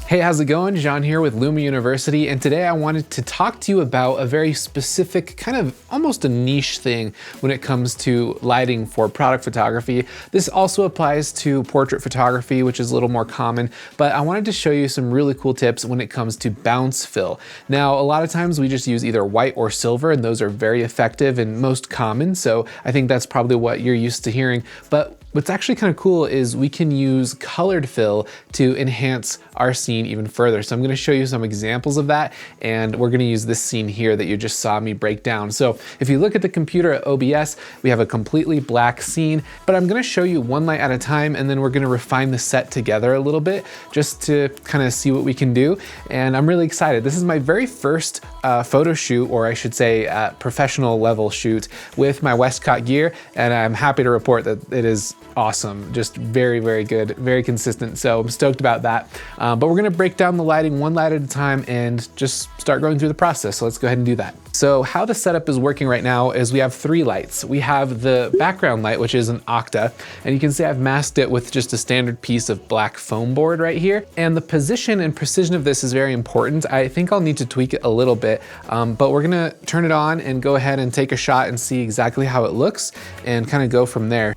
Hey, how's it going? Jean here with Luma University, and today I wanted to talk to you about a very specific, kind of almost a niche thing when it comes to lighting for product photography. This also applies to portrait photography, which is a little more common, but I wanted to show you some really cool tips when it comes to bounce fill. Now, a lot of times we just use either white or silver, and those are very effective and most common, so I think that's probably what you're used to hearing. But what's actually kind of cool is we can use colored fill to enhance our scene even further. So I'm gonna show you some examples of that, and we're gonna use this scene here that you just saw me break down. So if you look at the computer at OBS, we have a completely black scene, but I'm gonna show you one light at a time, and then we're gonna refine the set together a little bit just to kind of see what we can do. And I'm really excited. This is my very first photo shoot, or I should say professional level shoot with my Westcott gear, and I'm happy to report that it is awesome, just very, very good, very consistent. So I'm stoked about that. But we're gonna break down the lighting one light at a time and just start going through the process. So let's go ahead and do that. So how the setup is working right now is we have three lights. We have the background light, which is an octa, and you can see I've masked it with just a standard piece of black foam board right here. And the position and precision of this is very important. I think I'll need to tweak it a little bit, but we're gonna turn it on and go ahead and take a shot and see exactly how it looks and kind of go from there.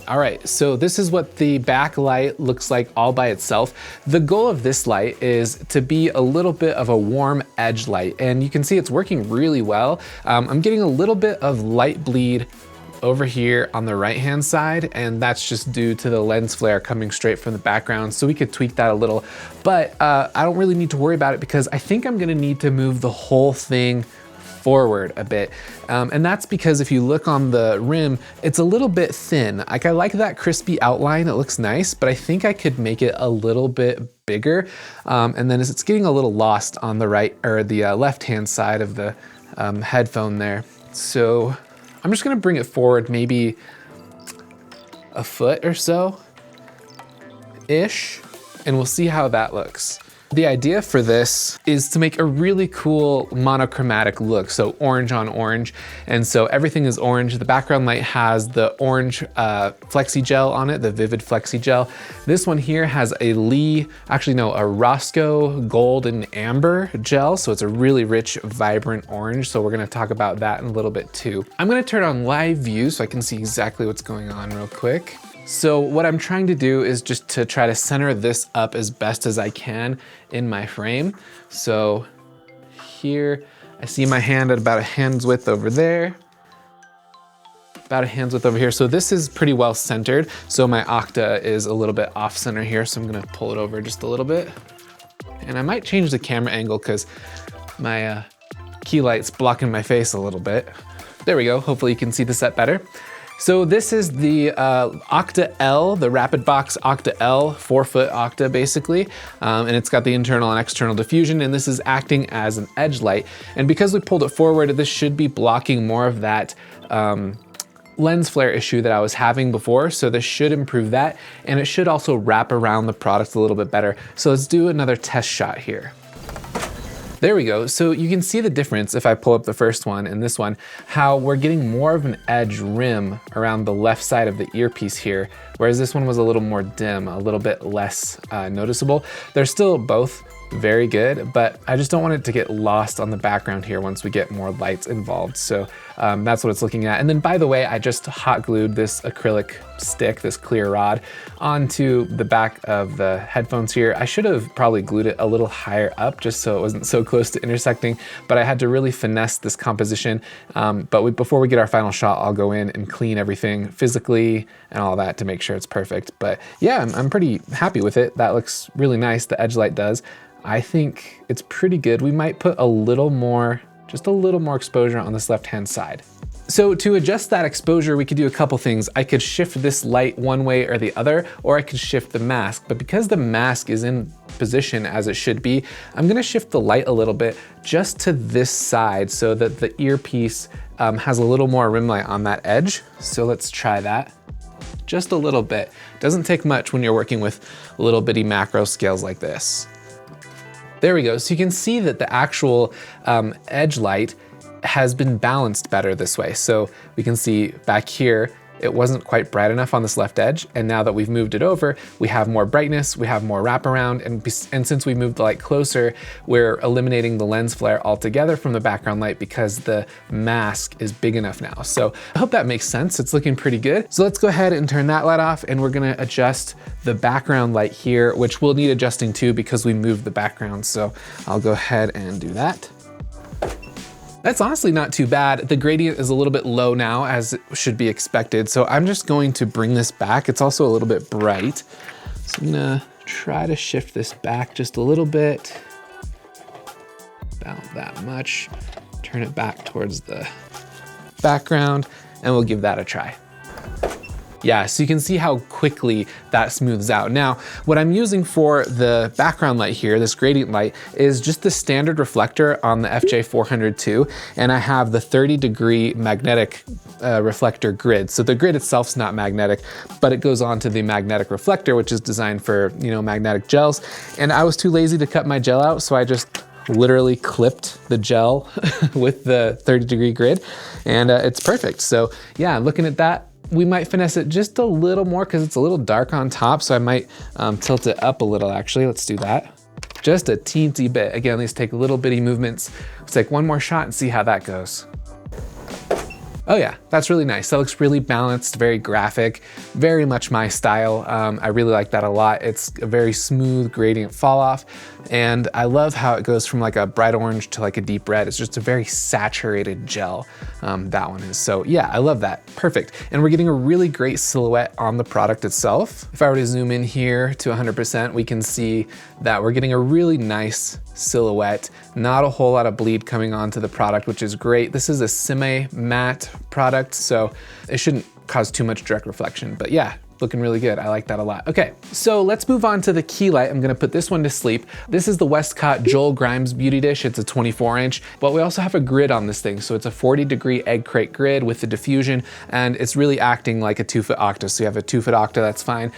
All right, so this is what the backlight looks like all by itself. The goal of this light is to be a little bit of a warm edge light, and you can see it's working really well. I'm getting a little bit of light bleed over here on the right-hand side, and that's just due to the lens flare coming straight from the background, so we could tweak that a little. But I don't really need to worry about it because I think I'm gonna need to move the whole thing forward a bit. And that's because if you look on the rim, it's a little bit thin. Like, I like that crispy outline, it looks nice, but I think I could make it a little bit bigger. And then it's getting a little lost on the right or the left-hand side of the headphone there. So I'm just gonna bring it forward maybe a foot or so-ish, and we'll see how that looks. The idea for this is to make a really cool monochromatic look, so orange on orange. And so everything is orange. The background light has the orange flexi gel on it, the vivid flexi gel. This one here has a a Roscoe gold and amber gel. So it's a really rich, vibrant orange. So we're gonna talk about that in a little bit too. I'm gonna turn on live view so I can see exactly what's going on real quick. So what I'm trying to do is just to try to center this up as best as I can in my frame. So here, I see my hand at about a hand's width over there, about a hand's width over here. So this is pretty well centered. So my octa is a little bit off center here. So I'm gonna pull it over just a little bit. And I might change the camera angle because my key light's blocking my face a little bit. There we go, hopefully you can see the set better. So this is the Octa L, the Rapid Box Octa L, 4-foot octa basically, and it's got the internal and external diffusion, and this is acting as an edge light. And because we pulled it forward, this should be blocking more of that lens flare issue that I was having before, so this should improve that, and it should also wrap around the product a little bit better. So let's do another test shot here. There we go. So you can see the difference if I pull up the first one and this one, how we're getting more of an edge rim around the left side of the earpiece here, whereas this one was a little more dim, a little bit less noticeable. They're still both very good, but I just don't want it to get lost on the background here once we get more lights involved. So that's what it's looking at. And then, by the way, I just hot glued this acrylic stick, this clear rod, onto the back of the headphones here. I should have probably glued it a little higher up just so it wasn't so close to intersecting, but I had to really finesse this composition. Before we get our final shot, I'll go in and clean everything physically and all that to make sure it's perfect. But yeah, I'm pretty happy with it. That looks really nice, the edge light does. I think it's pretty good. We might put a little more, just a little more exposure on this left-hand side. So to adjust that exposure, we could do a couple things. I could shift this light one way or the other, or I could shift the mask. But because the mask is in position as it should be, I'm gonna shift the light a little bit just to this side so that the earpiece has a little more rim light on that edge. So let's try that. just a little bit. Doesn't take much when you're working with little bitty macro scales like this. There we go. So you can see that the actual edge light has been balanced better this way. So we can see back here, it wasn't quite bright enough on this left edge. And now that we've moved it over, we have more brightness, we have more wraparound. And since we moved the light closer, we're eliminating the lens flare altogether from the background light because the mask is big enough now. So I hope that makes sense. It's looking pretty good. So let's go ahead and turn that light off, and we're gonna adjust the background light here, which will need adjusting too because we moved the background. So I'll go ahead and do that. That's honestly not too bad. The gradient is a little bit low now, as it should be expected. So I'm just going to bring this back. It's also a little bit bright. So I'm gonna try to shift this back just a little bit. About that much. Turn it back towards the background, and we'll give that a try. Yeah, so you can see how quickly that smooths out. Now, what I'm using for the background light here, this gradient light, is just the standard reflector on the FJ402, and I have the 30-degree magnetic reflector grid. So the grid itself's not magnetic, but it goes on to the magnetic reflector, which is designed for, you know, magnetic gels. And I was too lazy to cut my gel out, so I just literally clipped the gel with the 30-degree grid, and it's perfect. So yeah, looking at that, we might finesse it just a little more because it's a little dark on top, so I might tilt it up a little actually. Let's do that. Just a teensy bit. Again, these take little bitty movements. Let's take one more shot and see how that goes. Oh yeah, that's really nice. That looks really balanced, very graphic, very much my style. I really like that a lot. It's a very smooth gradient fall off, and I love how it goes from like a bright orange to like a deep red. It's just a very saturated gel, that one is. So yeah, I love that, perfect. And we're getting a really great silhouette on the product itself. If I were to zoom in here to 100%, we can see that we're getting a really nice silhouette, not a whole lot of bleed coming onto the product, which is great. This is a semi-matte product, so it shouldn't cause too much direct reflection, but yeah, looking really good. I like that a lot. Okay, so let's move on to the key light. I'm gonna put this one to sleep. This is the Westcott Joel Grimes Beauty Dish. It's a 24-inch, but we also have a grid on this thing. So it's a 40-degree egg crate grid with the diffusion, and it's really acting like a 2-foot octa. So you have a 2-foot octa, that's fine.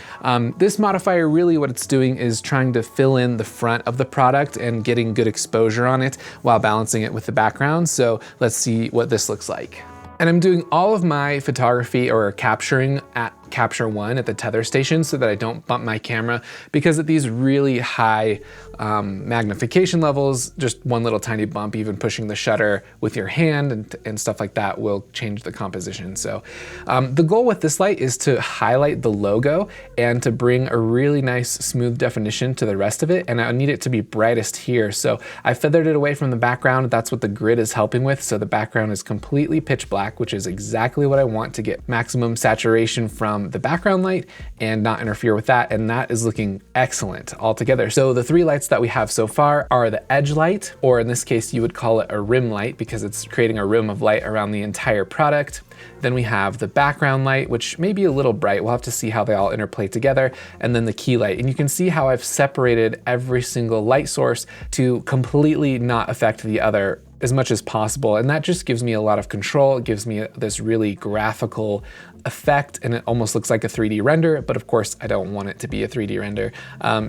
This modifier, really what it's doing is trying to fill in the front of the product and getting good exposure on it while balancing it with the background. So let's see what this looks like. And I'm doing all of my photography or capturing at Capture One at the tether station so that I don't bump my camera, because at these really high magnification levels, just one little tiny bump, even pushing the shutter with your hand and stuff like that will change the composition. So the goal with this light is to highlight the logo and to bring a really nice smooth definition to the rest of it. And I need it to be brightest here. So I feathered it away from the background. That's what the grid is helping with. So the background is completely pitch black, which is exactly what I want to get maximum saturation from the background light and not interfere with that. And that is looking excellent altogether. So the 3 lights that we have so far are the edge light, or in this case, you would call it a rim light because it's creating a rim of light around the entire product. Then we have the background light, which may be a little bright. We'll have to see how they all interplay together. And then the key light. And you can see how I've separated every single light source to completely not affect the other as much as possible. And that just gives me a lot of control. It gives me this really graphical effect, and it almost looks like a 3D render, but of course I don't want it to be a 3D render.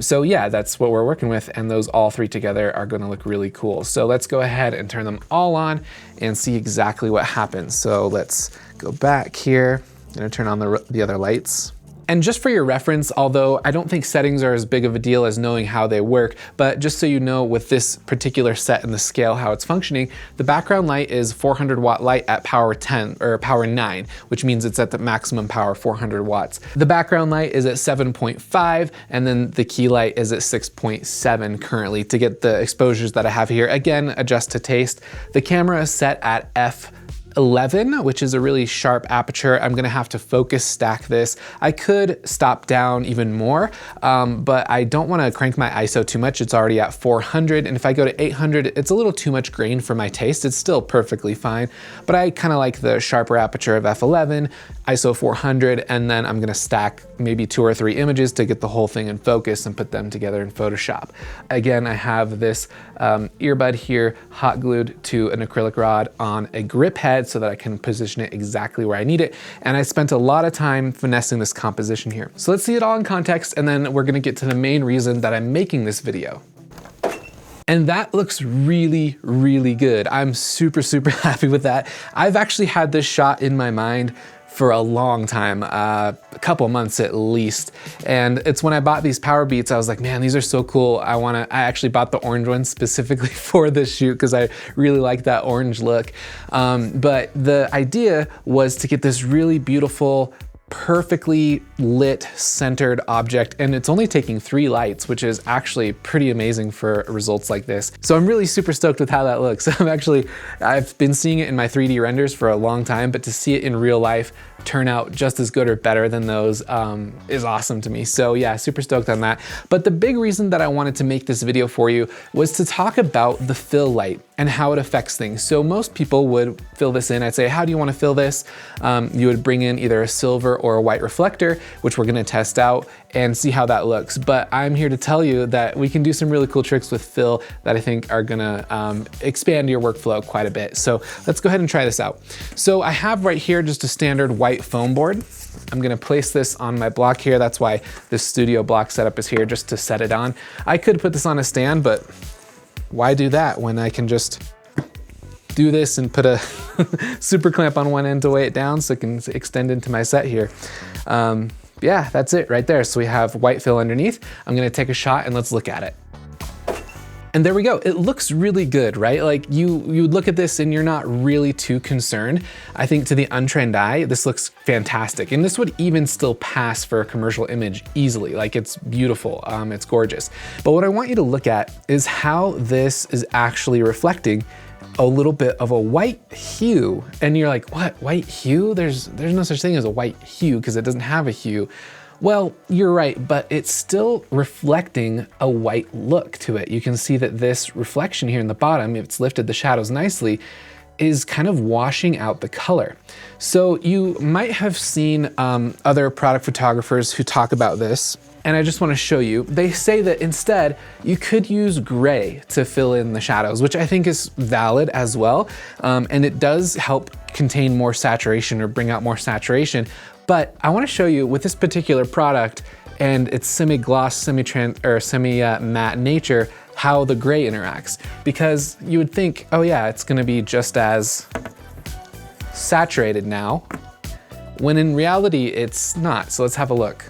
So yeah, that's what we're working with, and those all 3 together are gonna look really cool. So let's go ahead and turn them all on and see exactly what happens. So let's go back here. I'm gonna turn on the other lights. And just for your reference, although I don't think settings are as big of a deal as knowing how they work, but just so you know with this particular set and the scale, how it's functioning, the background light is 400 watt light at power 10 or power 9, which means it's at the maximum power 400 watts. The background light is at 7.5, and then the key light is at 6.7 currently to get the exposures that I have here. Again, adjust to taste. The camera is set at f11, which is a really sharp aperture. I'm gonna have to focus stack this. I could stop down even more, but I don't wanna crank my ISO too much. It's already at 400, and if I go to 800, it's a little too much grain for my taste. It's still perfectly fine, but I kinda like the sharper aperture of f11, ISO 400, and then I'm gonna stack maybe 2 or 3 images to get the whole thing in focus and put them together in Photoshop. Again, I have this earbud here hot glued to an acrylic rod on a grip head head so that I can position it exactly where I need it. And I spent a lot of time finessing this composition here. So let's see it all in context, and then we're gonna get to the main reason that I'm making this video. And that looks really, really good. I'm super, super happy with that. I've actually had this shot in my mind for a long time, a couple months at least. And it's when I bought these Power Beats, I was like, man, these are so cool. I actually bought the orange one specifically for this shoot because I really like that orange look. But the idea was to get this really beautiful, perfectly lit centered object, and it's only taking 3 lights, which is actually pretty amazing for results like this. So I'm really super stoked with how that looks. I've been seeing it in my 3D renders for a long time, but to see it in real life turn out just as good or better than those is awesome to me. So yeah, super stoked on that. But the big reason that I wanted to make this video for you was to talk about the fill light and how it affects things. So most people would fill this in. I'd say, how do you want to fill this? You would bring in either a silver or a white reflector, which we're gonna test out and see how that looks. But I'm here to tell you that we can do some really cool tricks with fill that I think are gonna expand your workflow quite a bit. So let's go ahead and try this out. So I have right here just a standard white foam board. I'm gonna place this on my block here. That's why this studio block setup is here, just to set it on. I could put this on a stand, but why do that when I can just do this and put a super clamp on one end to weigh it down so it can extend into my set here. Yeah, that's it right there. So we have white fill underneath. I'm gonna take a shot and let's look at it. And there we go. It looks really good, right? Like you look at this and you're not really too concerned. I think to the untrained eye, this looks fantastic. And this would even still pass for a commercial image easily. Like it's beautiful, it's gorgeous. But what I want you to look at is how this is actually reflecting a little bit of a white hue. And you're like, what, white hue? There's no such thing as a white hue because it doesn't have a hue. Well, you're right, but it's still reflecting a white look to it. You can see that this reflection here in the bottom, if it's lifted the shadows nicely, is kind of washing out the color. So you might have seen other product photographers who talk about this, and I just want to show you. They say that instead you could use gray to fill in the shadows, which I think is valid as well. And it does help contain more saturation or bring out more saturation. But I want to show you with this particular product and its semi-gloss, semi-matte nature, how the gray interacts. Because you would think, oh yeah, it's gonna be just as saturated now, when in reality it's not. So let's have a look.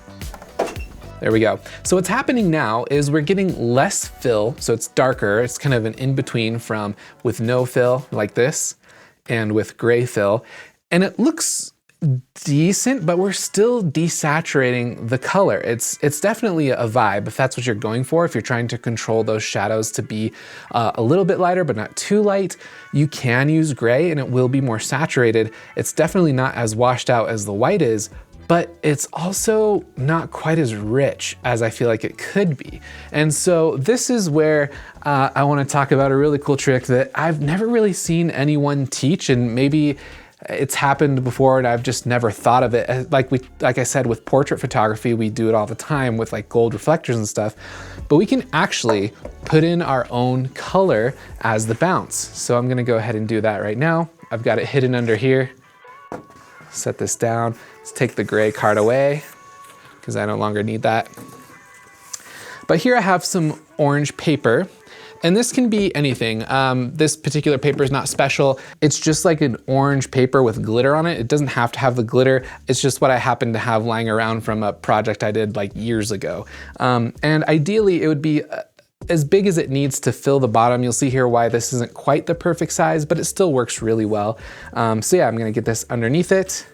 There we go. So what's happening now is we're getting less fill, so it's darker. It's kind of an in-between from with no fill like this and with gray fill. And it looks decent, but we're still desaturating the color. It's definitely a vibe if that's what you're going for. If you're trying to control those shadows to be a little bit lighter but not too light, you can use gray and it will be more saturated. It's definitely not as washed out as the white is, but it's also not quite as rich as I feel like it could be. And so this is where I want to talk about a really cool trick that I've never really seen anyone teach, and maybe it's happened before and I've just never thought of it. Like I said, with portrait photography, we do it all the time with like gold reflectors and stuff, but we can actually put in our own color as the bounce. So I'm gonna go ahead and do that right now. I've got it hidden under here. Set this down. Let's take the gray card away because I no longer need that. But here I have some orange paper. And this can be anything. This particular paper is not special. It's just like an orange paper with glitter on it. It doesn't have to have the glitter. It's just what I happen to have lying around from a project I did like years ago. And ideally it would be as big as it needs to fill the bottom. You'll see here why this isn't quite the perfect size, but it still works really well. So yeah, I'm gonna get this underneath it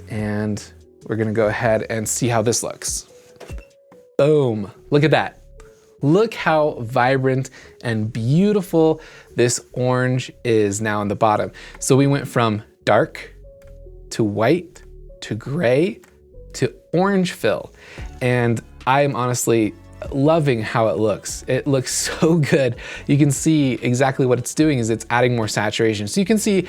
and we're gonna go ahead and see how this looks. Boom, look at that. Look how vibrant and beautiful this orange is now on the bottom. So we went from dark to white to gray to orange fill. And I'm honestly loving how it looks. It looks so good. You can see exactly what it's doing is it's adding more saturation. So you can see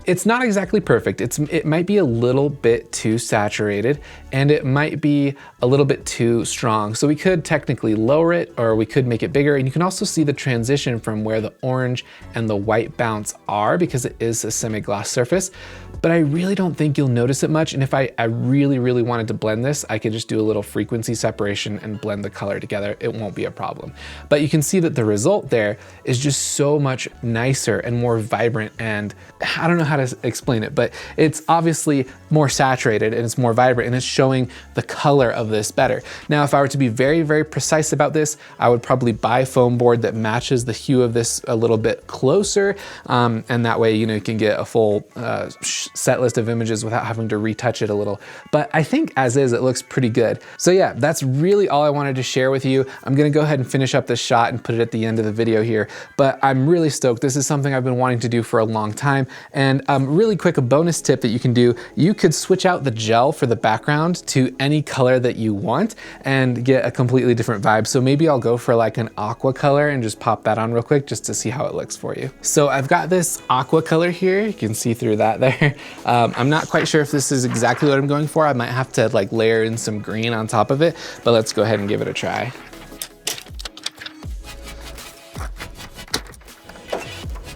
It's not exactly perfect. It might be a little bit too saturated and it might be a little bit too strong. So we could technically lower it or we could make it bigger. And you can also see the transition from where the orange and the white bounce are because it is a semi-gloss surface. But I really don't think you'll notice it much. And if I really, really wanted to blend this, I could just do a little frequency separation and blend the color together. It won't be a problem. But you can see that the result there is just so much nicer and more vibrant, and I don't know how to explain it, but it's obviously more saturated and it's more vibrant and it's showing the color of this better. Now, if I were to be very, very precise about this, I would probably buy a foam board that matches the hue of this a little bit closer. And that way, you can get a full set list of images without having to retouch it a little. But I think as is, it looks pretty good. So yeah, that's really all I wanted to share with you. I'm gonna go ahead and finish up this shot and put it at the end of the video here, but I'm really stoked. This is something I've been wanting to do for a long time. And really quick, a bonus tip that you can do, you could switch out the gel for the background to any color that you want and get a completely different vibe. So maybe I'll go for like an aqua color and just pop that on real quick just to see how it looks for you. So I've got this aqua color here. You can see through that there. I'm not quite sure if this is exactly what I'm going for. I might have to like layer in some green on top of it, but let's go ahead and give it a try.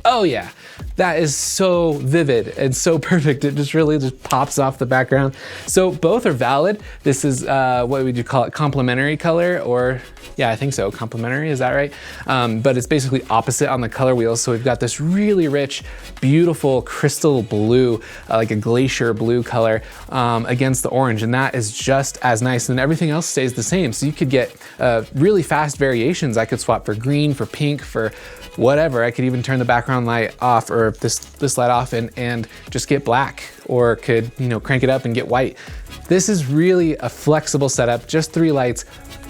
Oh yeah. That is so vivid and so perfect. It just really just pops off the background. So both are valid. This is, what would you call it? Complementary color, or yeah, I think so, complementary, is that right? But it's basically opposite on the color wheel. So we've got this really rich, beautiful crystal blue, like a glacier blue color against the orange. And that is just as nice. And everything else stays the same. So you could get really fast variations. I could swap for green, for pink, for whatever. I could even turn the background light off, or this light off, and just get black, or could, crank it up and get white. This is really a flexible setup, just 3 lights.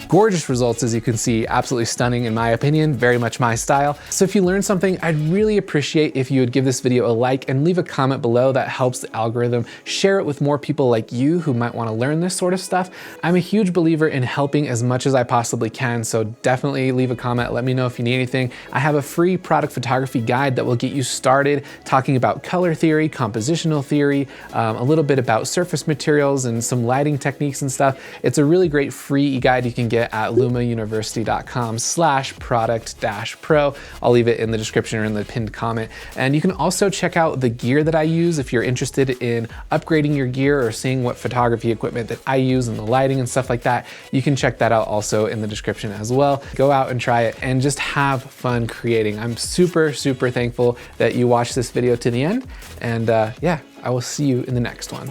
Gorgeous results, as you can see, absolutely stunning in my opinion, very much my style. So if you learned something, I'd really appreciate if you would give this video a like and leave a comment below. That helps the algorithm. Share it with more people like you who might want to learn this sort of stuff. I'm a huge believer in helping as much as I possibly can, so definitely leave a comment. Let me know if you need anything. I have a free product photography guide that will get you started talking about color theory, compositional theory, a little bit about surface materials and some lighting techniques and stuff. It's a really great free e-guide you can get at lumauniversity.com/product-pro. I'll leave it in the description or in the pinned comment. And you can also check out the gear that I use if you're interested in upgrading your gear or seeing what photography equipment that I use and the lighting and stuff like that. You can check that out also in the description as well. Go out and try it and just have fun creating. I'm super, super thankful that you watched this video to the end. And yeah, I will see you in the next one.